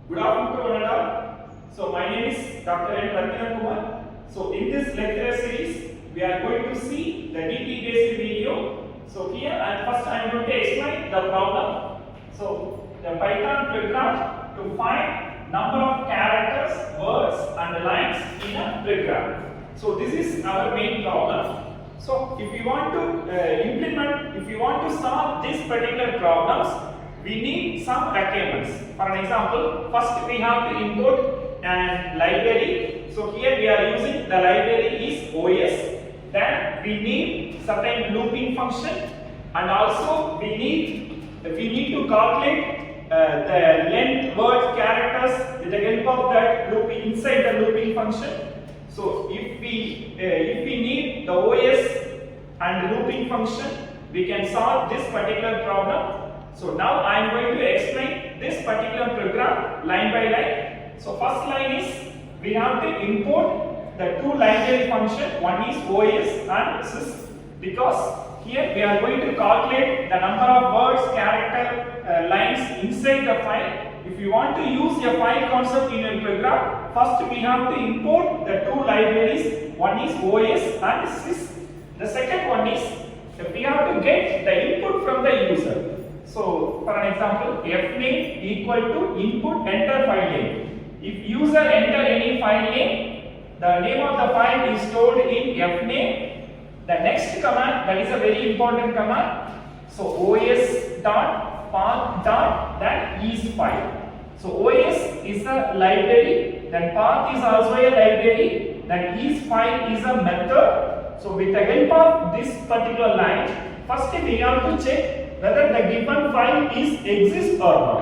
Good afternoon to one and all. So my name is Dr.RATHINA. So in this lecture series, we are going to see the DT based video. So here first I am going to explain the problem. So the Python program to find number of characters, words and lines in a program. So this is our main problem. So if you want to if you want to solve this particular problems, we need some requirements. For an example, first we have to import an library. So here we are using the library is OS. Then we need certain looping function, and also we need to calculate the length, words, characters with the help of that looping inside the looping function. So if we need the OS and looping function, we can solve this particular problem. So now I am going to explain this particular program line by line. So first line is we have to import the two library function. One is OS and sys, because here we are going to calculate the number of words, character, lines inside the file. If you want to use a file concept in your program, first we have to import the two libraries. One is OS and sys. The second one is we have to get the input from the user. So for an example, fname equal to input enter file name. If user enter any file name, the name of the file is stored in fname. The next command, that is a very important command. So os dot path dot that is file. So os is a library, then path is also a library, then is file is a method. So with the help of this particular line, first we have to check whether the given file is exists or not.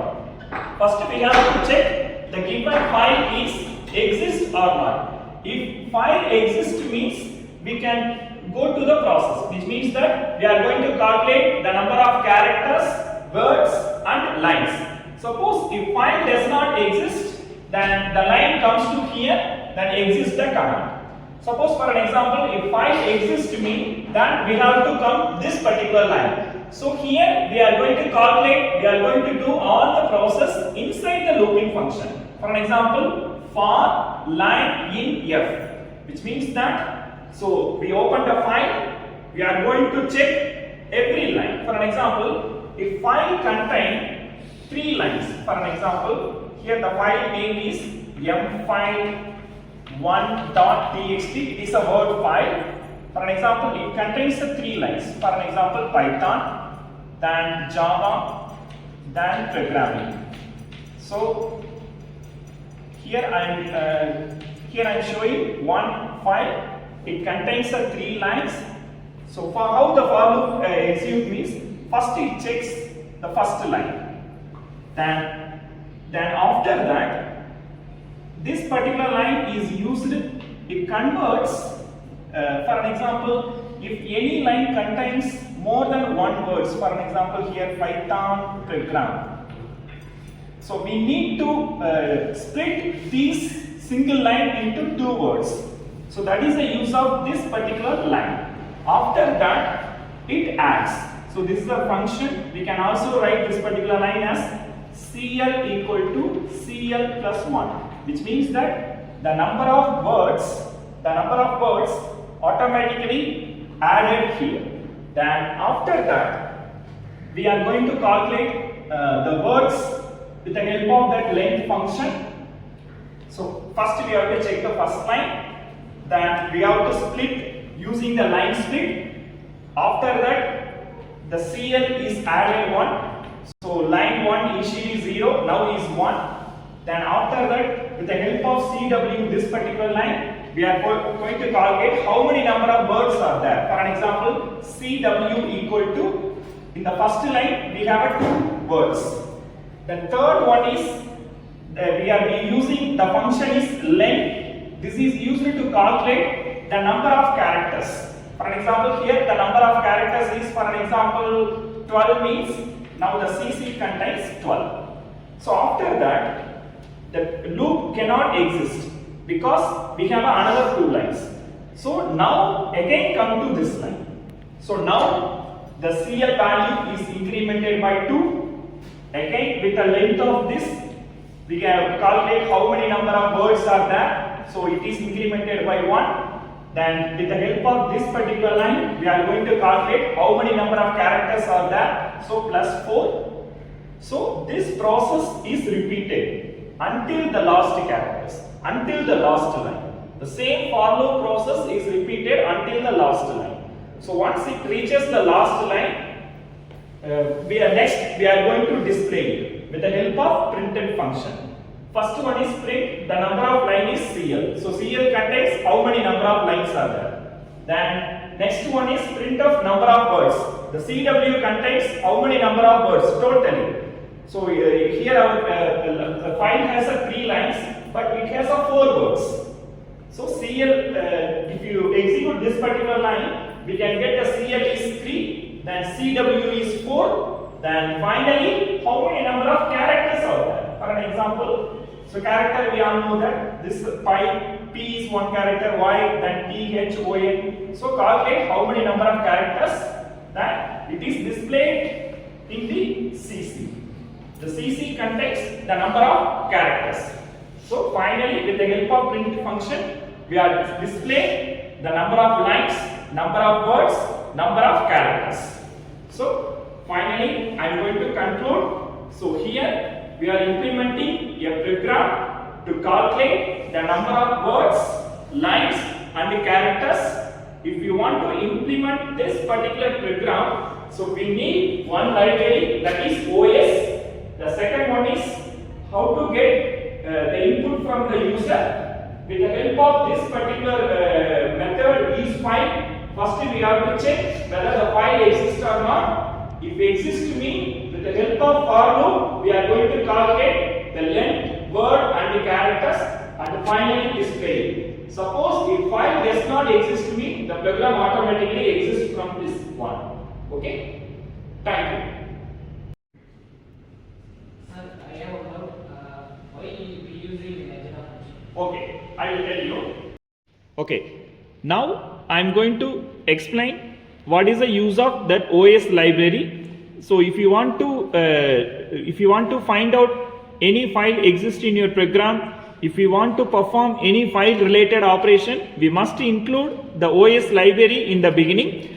First we have to check the given file is exists or not. If file exists means we can go to the process, which means that we are going to calculate the number of characters, words and lines. Suppose if file does not exist, then the line comes to here, then exists the command. Suppose for an example, if file exists mean, then we have to come this particular line. So here we are going to calculate, we are going to do all the process inside the looping function. For an example, for line in f, which means that, so we open the file, we are going to check every line. For an example, if file contain 3 lines, for an example, here the file name is mfile1.txt, it is a word file. For an example, it contains 3 lines. For an example, Python, then Java, then programming. So here I am showing one file. It contains 3 lines. So for how the for loop execute means, first it checks the first line. Then after that, this particular line is used. It converts. For an example, if any line contains more than one words, for an example here Python program. So we need to split this single line into 2 words. So that is the use of this particular line. After that, it adds. So this is a function. We can also write this particular line as CL equal to CL plus 1, which means that the number of words automatically added here. Then after that, we are going to calculate the words with the help of that length function. So first we have to check the first line, then we have to split using the line split. After that, the CL is added 1. So line 1 initially 0, now is 1. Then after that, with the help of CW, this particular line, we are going to calculate how many number of words are there. For an example, CW equal to, in the first line, we have 2 words. The third one is, we are using, the function is length. This is used to calculate the number of characters. For an example, here the number of characters is, for an example, 12 means, now the CC contains 12. So after that, the loop cannot exist, because we have another 2 lines. So now again come to this line. So now the CL value is incremented by 2. Again with the length of this We can calculate how many number of words are there. So it is incremented by 1. Then with the help of this particular line, we are going to calculate how many number of characters are there. So plus 4. So this process is repeated until the last characters, until the last line. The same for loop process is repeated until the last line. So once it reaches the last line, we are going to display it with the help of printed function. First one is print, the number of line is CL. So CL contains how many number of lines are there. Then next one is print of number of words. The CW contains how many number of words totally. So here the file has 3 lines, but it has 4 words. So CL, if you execute this particular line, we can get the CL is 3, then CW is 4, then finally how many number of characters are there. For an example, so character we all know that this P is 1 character, Y, then T, H, O, N. So calculate how many number of characters that it is displayed in the CC. The CC contains the number of characters. So finally, with the help of print function, we are displaying the number of lines, number of words, number of characters. So finally, I am going to conclude. So here we are implementing a program to calculate the number of words, lines and characters. If you want to implement this particular program, so we need one library, that is OS. The second one is how to get the input from the user. With the help of this particular method isFile, first we have to check whether the file exists or not. If it exists means, with the help of for loop, we are going to calculate the length, word and the characters and finally display it. Suppose if file does not exist means, the program automatically exists from this one. Okay? Thank you. Okay, I will tell you. Okay, now I am going to explain what is the use of that OS library. So if you want to find out any file exists in your program, if you want to perform any file related operation, we must include the OS library in the beginning.